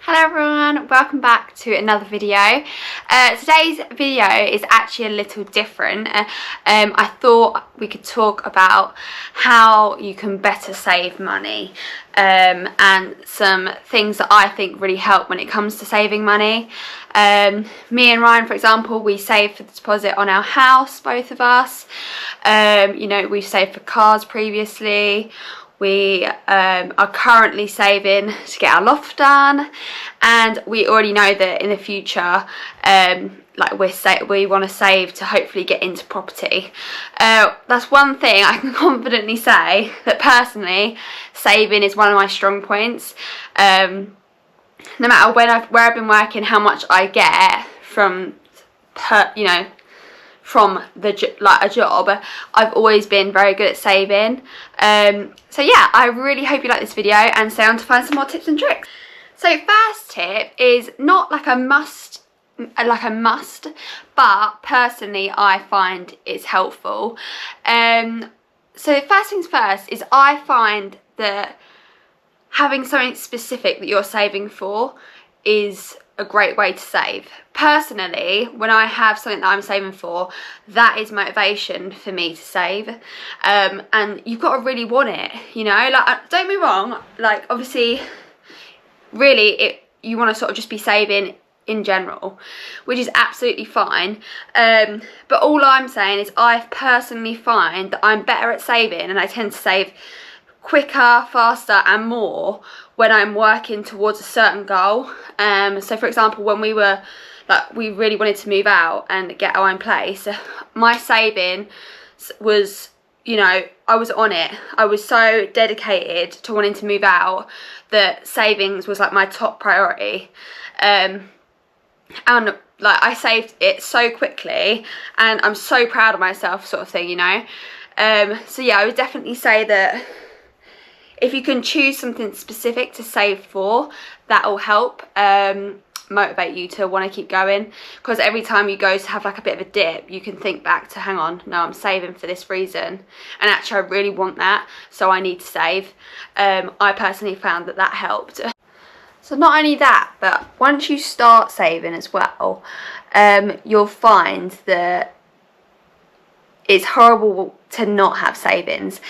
Hello everyone, welcome back to another video. Today's video is actually a little different. I thought we could talk about how you can better save money and some things that I think really help when it comes to saving money. Me and Ryan, for example, we saved for the deposit on our house, both of us. You know, we've saved for cars previously. We are currently saving to get our loft done, and we already know that in the future, we want to save to hopefully get into property. That's one thing I can confidently say, that personally, saving is one of my strong points. No matter where I've been working, how much I get from a job, I've always been very good at saving. So yeah, I really hope you like this video and stay on to find some more tips and tricks. So first tip is not like a must, but personally I find it's helpful. So first things first is I find that having something specific that you're saving for is a great way to save. Personally, when I have something that I'm saving for, that is motivation for me to save. And you've got to really want it, you know, like, don't be wrong, like obviously really you want to sort of just be saving in general, which is absolutely fine. But all I'm saying is I personally find that I'm better at saving, and I tend to save quicker, faster and more when I'm working towards a certain goal. So for example, when we really wanted to move out and get our own place, my saving was, you know, I was on it. I was so dedicated to wanting to move out that savings was like my top priority. And like I saved it so quickly and I'm so proud of myself, sort of thing, you know. So yeah, I would definitely say that if you can choose something specific to save for, that will help motivate you to want to keep going. Because every time you go to have like a bit of a dip, you can think back to, hang on, no, I'm saving for this reason, and actually I really want that, so I need to save. I personally found that that helped. So not only that, but once you start saving as well, you'll find that it's horrible to not have savings.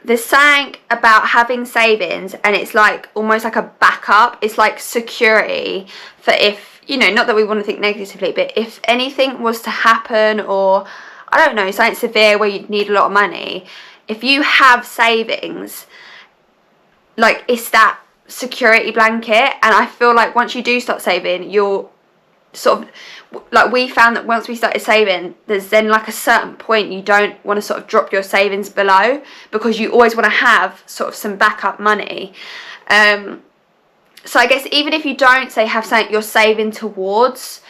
There's something about having savings, and it's like almost like a backup. It's like security for, if, you know, not that we want to think negatively, but if anything was to happen, or I don't know, something severe where you need a lot of money, if you have savings, like, it's that security blanket. And I feel like once you do start saving, you're sort of, like, we found that once we started saving, there's then like a certain point you don't want to sort of drop your savings below, because you always want to have sort of some backup money. So I guess even if you don't say have something you're saving towards,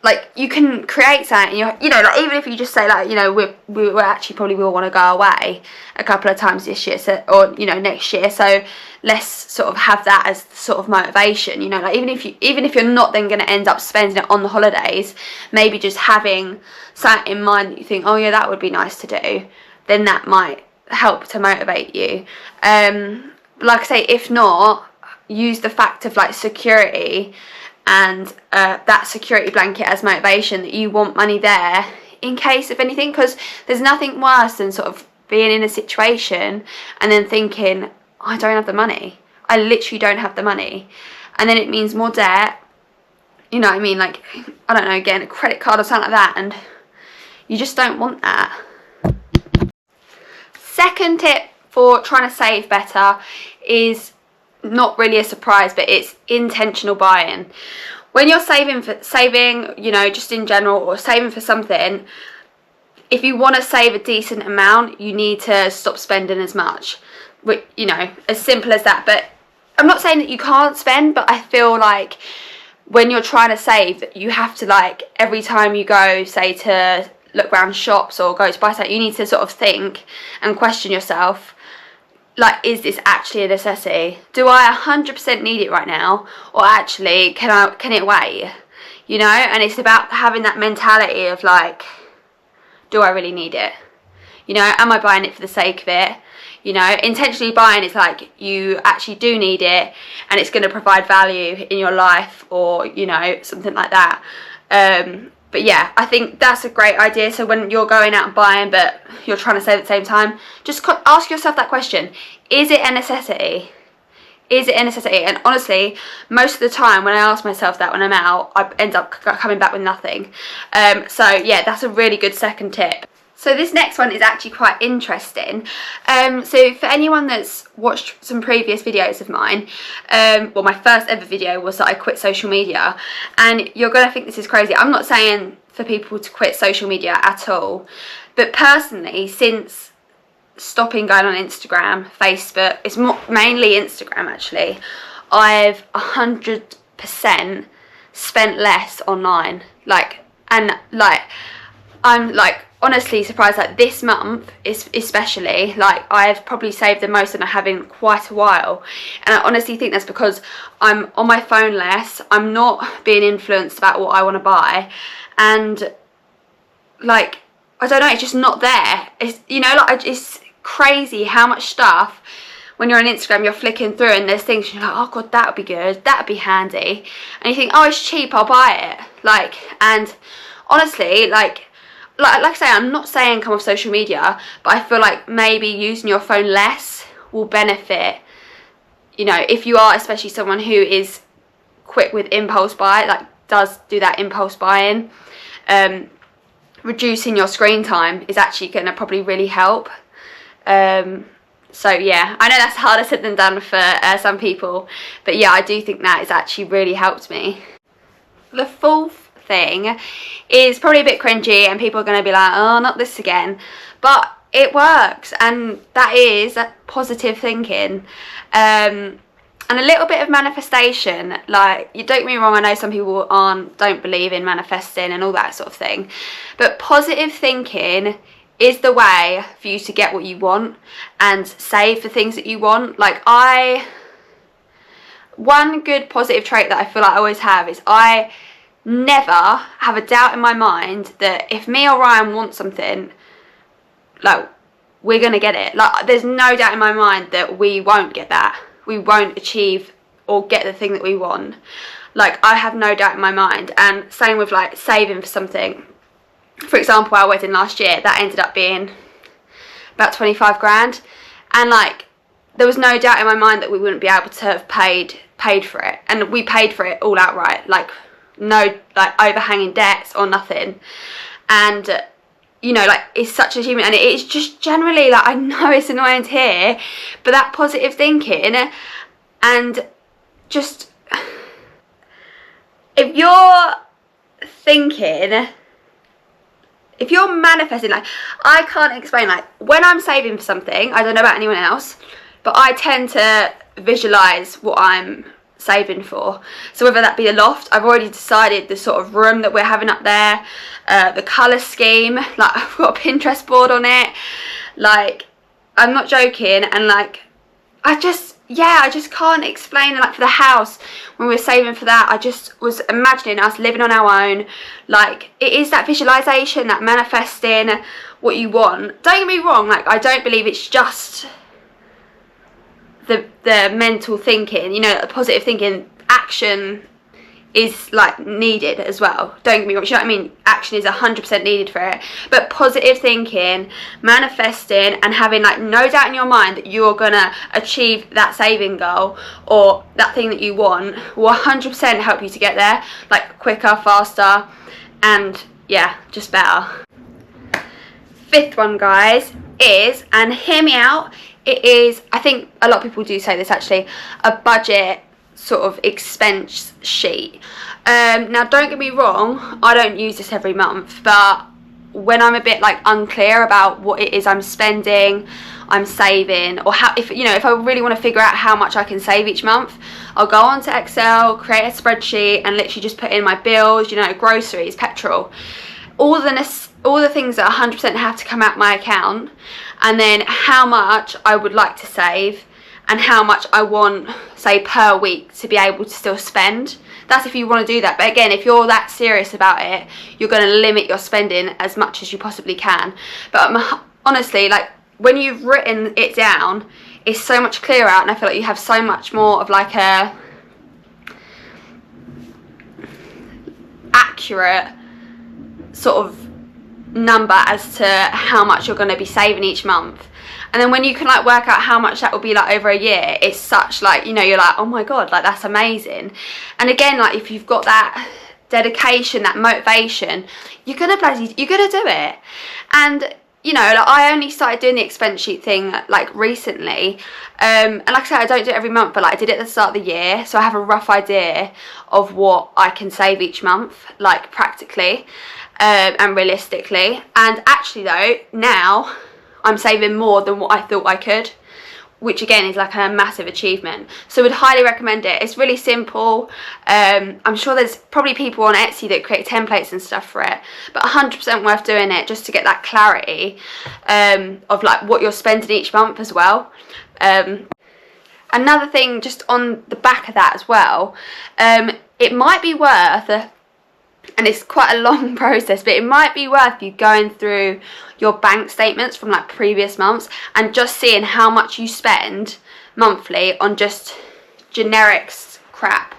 like, you can create something, and you know, like, even if you just say, like, you know, we actually probably will want to go away a couple of times this year, so, or, you know, next year, so let's sort of have that as sort of motivation, you know, like, even if you're not then going to end up spending it on the holidays, maybe just having something in mind that you think, oh yeah, that would be nice to do, then that might help to motivate you. Like I say, if not, use the fact of like security and that security blanket as motivation, that you want money there in case of anything, because there's nothing worse than sort of being in a situation and then thinking, oh, I don't have the money, I literally don't have the money, and then it means more debt, you know what I mean, like, I don't know, getting a credit card or something like that, and you just don't want that. Second tip for trying to save better is not really a surprise, but it's intentional buying. When you're saving, you know, just in general, or saving for something, if you want to save a decent amount, you need to stop spending as much, you know, as simple as that. But I'm not saying that you can't spend, but I feel like when you're trying to save, you have to, like, every time you go, say, to look around shops or go to buy something, you need to sort of think and question yourself, like, is this actually a necessity? Do I 100% need it right now? Or actually, can it wait? You know, and it's about having that mentality of, like, do I really need it? You know, am I buying it for the sake of it? You know, intentionally buying is like you actually do need it and it's going to provide value in your life, or, you know, something like that. But yeah, I think that's a great idea. So when you're going out and buying but you're trying to save at the same time, just ask yourself that question. Is it a necessity? Is it a necessity? And honestly, most of the time when I ask myself that when I'm out, I end up coming back with nothing. So yeah, that's a really good second tip. So this next one is actually quite interesting. So for anyone that's watched some previous videos of mine, well, my first ever video was that I quit social media, and you're going to think this is crazy. I'm not saying for people to quit social media at all, but personally, since stopping going on Instagram, Facebook, it's mainly Instagram actually, I've 100% spent less online. I'm like honestly surprised, like this month especially, like I've probably saved the most that I have in quite a while, and I honestly think that's because I'm on my phone less, I'm not being influenced about what I want to buy, and like I don't know, it's just not there. It's, you know, like it's crazy how much stuff when you're on Instagram you're flicking through and there's things you're like, oh god, that would be good, that would be handy, and you think, oh, it's cheap, I'll buy it. Like, and honestly, like I say, I'm not saying come off social media, but I feel like maybe using your phone less will benefit, you know, if you are especially someone who is quick with impulse buy, like does do that impulse buying. Reducing your screen time is actually going to probably really help. So yeah, I know that's harder said than done for some people, but yeah, I do think that has actually really helped me. The fourth thing is probably a bit cringy and people are going to be like, oh, not this again, but it works, and that is positive thinking, and a little bit of manifestation. Like, you don't get me wrong, I know some people don't believe in manifesting and all that sort of thing, but positive thinking is the way for you to get what you want and save for things that you want. Like, one good positive trait that I feel like I always have is I never have a doubt in my mind that if me or Ryan want something, like, we're gonna get it. Like, there's no doubt in my mind that we won't get that. We won't achieve or get the thing that we want. Like, I have no doubt in my mind. And same with like saving for something. For example, our wedding last year, that ended up being about 25 grand, and like there was no doubt in my mind that we wouldn't be able to have paid for it, and we paid for it all outright, like no like overhanging debts or nothing. And you know, like, it's such an achievement, and it's just generally, like, I know it's annoying to hear, but that positive thinking, and just if you're thinking, if you're manifesting, like, I can't explain, like, when I'm saving for something, I don't know about anyone else, but I tend to visualise what I'm saving for. So whether that be a loft, I've already decided the sort of room that we're having up there, the colour scheme, like, I've got a Pinterest board on it, like, I'm not joking, and like, I just can't explain it. Like, for the house, when we were saving for that, I just was imagining us living on our own. Like, it is that visualisation, that manifesting what you want. Don't get me wrong, like, I don't believe it's just the mental thinking, you know, the positive thinking. Action is like needed as well, don't get me wrong, you know what I mean, action is 100% needed for it, but positive thinking, manifesting, and having like no doubt in your mind that you're gonna achieve that saving goal or that thing that you want will 100% help you to get there, like quicker, faster, and yeah, just better. Fifth one, guys, is, and hear me out, it is, I think a lot of people do say this actually, a budget sort of expense sheet. Now don't get me wrong, I don't use this every month, but when I'm a bit like unclear about what it is I'm spending, I'm saving, or how, if you know, if I really want to figure out how much I can save each month, I'll go onto Excel, create a spreadsheet, and literally just put in my bills, you know, groceries, petrol, all the things that 100% have to come out my account, and then how much I would like to save and how much I want, say, per week to be able to still spend. That's if you want to do that. But again, if you're that serious about it, you're going to limit your spending as much as you possibly can. But honestly, like, when you've written it down, it's so much clearer, and I feel like you have so much more of like a accurate sort of number as to how much you're going to be saving each month. And then when you can like work out how much that will be like over a year, it's such like, you know, you're like, oh my god, like that's amazing. And again, like if you've got that dedication, that motivation, you're gonna do it. And you know, like I only started doing the expense sheet thing like recently, and like I said, I don't do it every month, but like I did it at the start of the year, so I have a rough idea of what I can save each month, like practically and realistically. And actually though, now I'm saving more than what I thought I could, which again is like a massive achievement. So would highly recommend it. It's really simple. I'm sure there's probably people on Etsy that create templates and stuff for it, but 100% worth doing it just to get that clarity of like what you're spending each month as well. Another thing just on the back of that as well, it might be worth, and it's quite a long process, but it might be worth you going through your bank statements from like previous months and just seeing how much you spend monthly on just generic crap,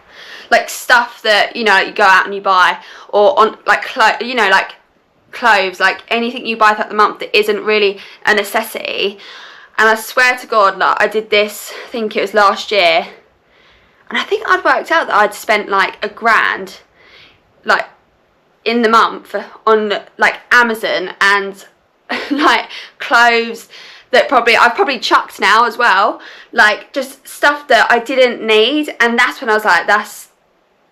like stuff that, you know, you go out and you buy, or on like you know, like clothes, like anything you buy throughout the month that isn't really a necessity. And I swear to god, like I did this, I think it was last year, and I think I'd worked out that I'd spent like £1,000 like in the month on like Amazon and like clothes that I've probably chucked now as well, like just stuff that I didn't need. And that's when I was like,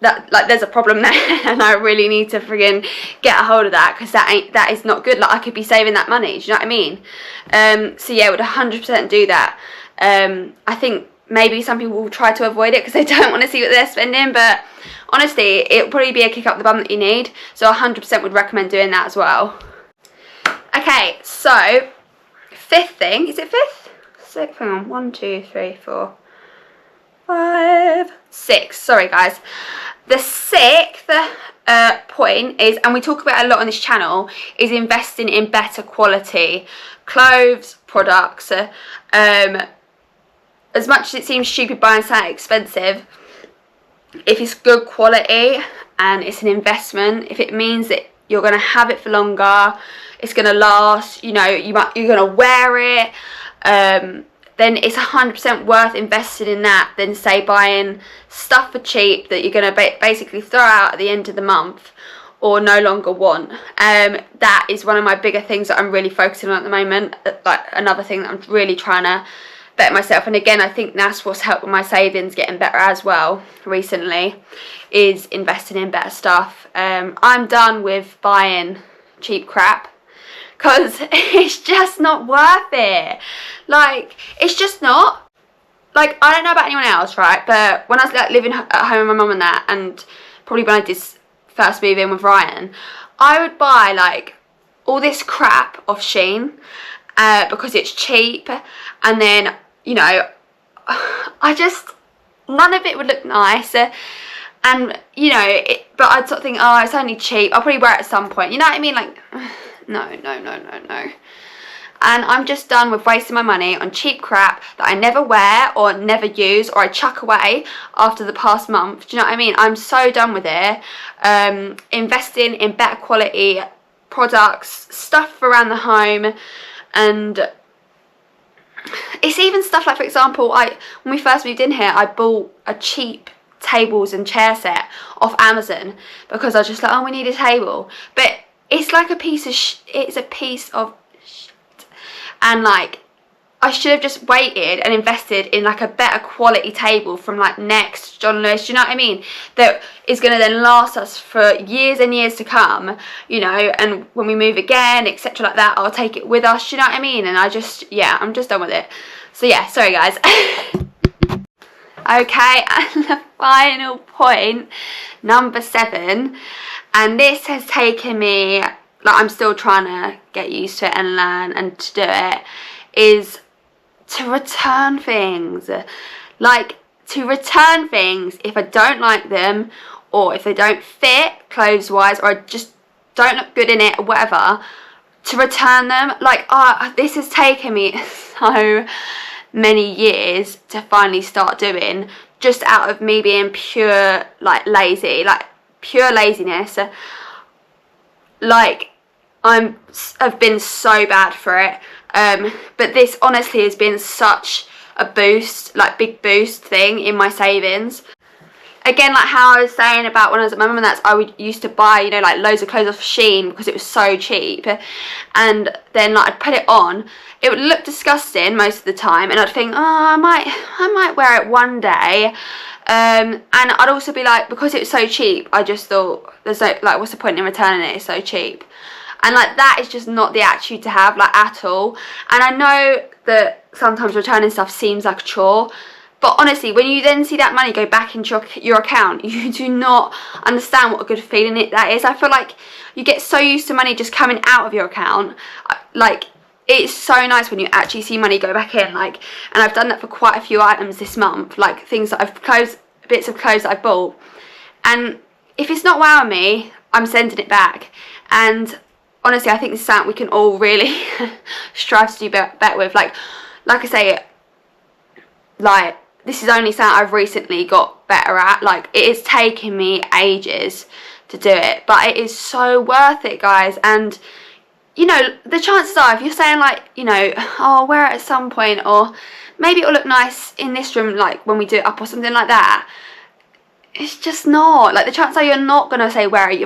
like there's a problem there and I really need to friggin' get a hold of that, because that is not good. Like I could be saving that money, do you know what I mean? So yeah, I would 100% do that. I think maybe some people will try to avoid it because they don't want to see what they're spending, but honestly, it'll probably be a kick up the bum that you need. So 100% would recommend doing that as well. Okay, so fifth thing, is it fifth? Sixth, hang on, 1, 2, 3, 4, 5, 6, sorry guys. The sixth point is, and we talk about it a lot on this channel, is investing in better quality clothes, products. As much as it seems stupid buying something expensive, if it's good quality and it's an investment, if it means that you're going to have it for longer, it's going to last, you know, you're going to wear it, then it's 100% worth investing in that than say buying stuff for cheap that you're going to basically throw out at the end of the month or no longer want. That is one of my bigger things that I'm really focusing on at the moment, like another thing that I'm really trying to better myself. And again, I think that's what's helped with my savings getting better as well recently, is investing in better stuff. I'm done with buying cheap crap because it's just not worth it. Like, it's just not. Like, I don't know about anyone else, right, but when I was like living at home with my mum and that, and probably when I did first move in with Ryan, I would buy like all this crap off Shein because it's cheap, and then, you know, none of it would look nice, and you know, but I'd sort of think, oh, it's only cheap, I'll probably wear it at some point, you know what I mean? Like, no. And I'm just done with wasting my money on cheap crap that I never wear or never use, or I chuck away after the past month. Do you know what I mean? I'm so done with it. Investing in better quality products, stuff around the home, and it's even stuff like, for example, when we first moved in here, I bought a cheap tables and chair set off Amazon because I was just like, oh, we need a table, but it's like a piece of it's a piece of shit, and like I should have just waited and invested in like a better quality table from like Next, John Lewis, do you know what I mean, that is going to then last us for years and years to come, you know, and when we move again, etc, like that, I'll take it with us, do you know what I mean? And I'm just done with it. So yeah, sorry guys. Okay, and the final point, number 7, and this has taken me, like, I'm still trying to get used to it and learn and to do it, is to return things. Like, to return things if I don't like them, or if they don't fit clothes wise, or I just don't look good in it or whatever. to return them. Like, this has taken me so many years to finally start doing, just out of me being pure like lazy, like pure laziness. Like, I've been so bad for it, but this honestly has been such a boost, like big boost thing in my savings. Again, like how I was saying about when I was at my mum and that's, I used to buy, you know, like loads of clothes off Shein because it was so cheap, and then like I'd put it on, it would look disgusting most of the time, and I'd think, oh, I might wear it one day, and I'd also be like, because it was so cheap, I just thought, there's no, like, what's the point in returning it, it's so cheap. And like, that is just not the attitude to have, like, at all. And I know that sometimes returning stuff seems like a chore, but honestly, when you then see that money go back into your account, you do not understand what a good feeling that is. I feel like you get so used to money just coming out of your account. Like, it's so nice when you actually see money go back in. Like, and I've done that for quite a few items this month, like things that bits of clothes that I bought. And if it's not wowing me, I'm sending it back. And honestly, I think this is something we can all really strive to do better with. Like I say, like, this is only something I've recently got better at. Like, it is taking me ages to do it, but it is so worth it, guys. And you know, the chances are, if you're saying like, you know, oh, I'll wear it at some point, or maybe it'll look nice in this room, like when we do it up or something like that, it's just not. Like, the chances are you're not going to say wear it,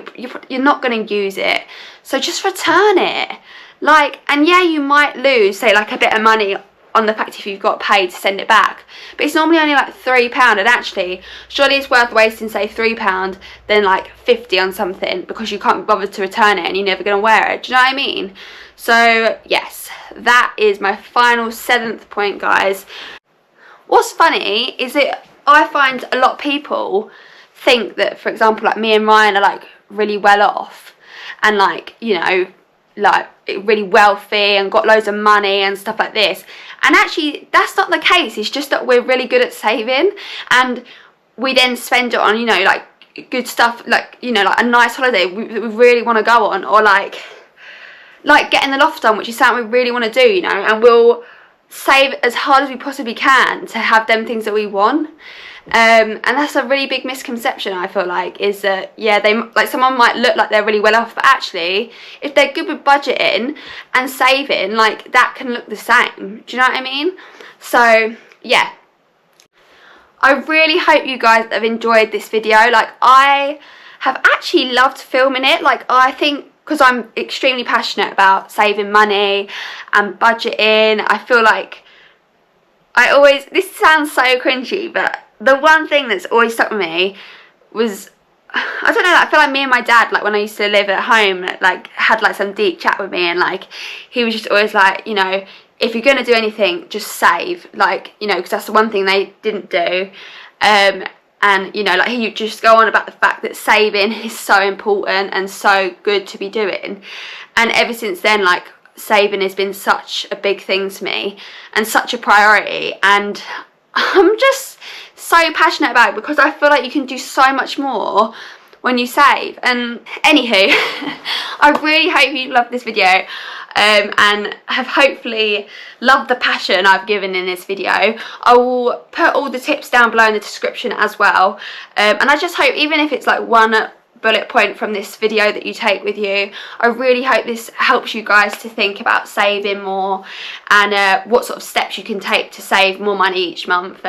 you're not going to use it. So just return it. Like, and yeah, you might lose, say, like a bit of money on the fact if you've got paid to send it back, but it's normally only like £3, and actually surely it's worth wasting, say, £3 than like 50 on something because you can't be bothered to return it and you're never going to wear it. Do you know what I mean? So yes, that is my final 7th point, guys. What's funny is that I find a lot of people think that, for example, like me and Ryan are like really well off and like, you know, like really wealthy and got loads of money and stuff like this, and actually that's not the case. It's just that we're really good at saving, and we then spend it on, you know, like good stuff, like, you know, like a nice holiday we really want to go on, or like getting the loft done, which is something we really want to do, you know, and we'll save as hard as we possibly can to have them things that we want. And that's a really big misconception, I feel like, is that, yeah, they, like, someone might look like they're really well off, but actually if they're good with budgeting and saving, like, that can look the same. Do you know what I mean? So yeah, I really hope you guys have enjoyed this video. Like, I have actually loved filming it. Like, I think because I'm extremely passionate about saving money and budgeting, I feel like this sounds so cringy, but the one thing that's always stuck with me was, I don't know, I feel like me and my dad, like when I used to live at home, like had like some deep chat with me, and like he was just always like, you know, if you're going to do anything, just save, like, you know, because that's the one thing they didn't do. And, you know, like he would just go on about the fact that saving is so important and so good to be doing. And ever since then, like, saving has been such a big thing to me and such a priority, and I'm just so passionate about it because I feel like you can do so much more when you save. And anywho, I really hope you loved this video and have hopefully loved the passion I've given in this video. I will put all the tips down below in the description as well, and I just hope, even if it's like one bullet point from this video that you take with you, I really hope this helps you guys to think about saving more and what sort of steps you can take to save more money each month.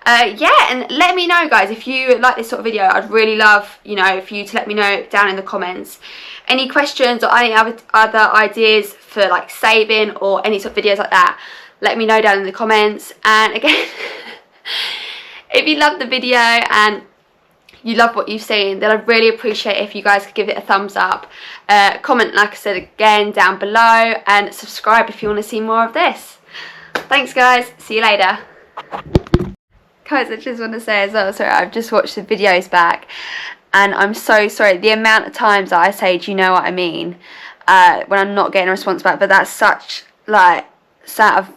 Yeah, and let me know, guys, if you like this sort of video. I'd really love, you know, for you to let me know down in the comments any questions or any other ideas for like saving or any sort of videos like that. Let me know down in the comments. And again, if you loved the video and you love what you've seen, then I'd really appreciate if you guys could give it a thumbs up, comment, like I said, again down below, and subscribe if you want to see more of this. Thanks, guys, see you later. Guys, I just want to say as well, sorry, I've just watched the videos back and I'm so sorry the amount of times that I say, do you know what I mean, when I'm not getting a response back, but that's such, like, sort of,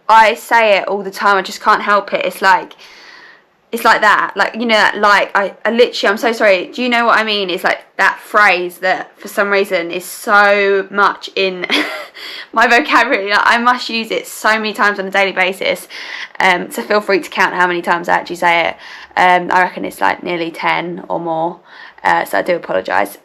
I say it all the time, I just can't help it. It's like, It's like that, like, you know, that, like, I literally, I'm so sorry, do you know what I mean? It's like that phrase that for some reason is so much in my vocabulary, like, I must use it so many times on a daily basis, so feel free to count how many times I actually say it. I reckon it's like nearly 10 or more, so I do apologise.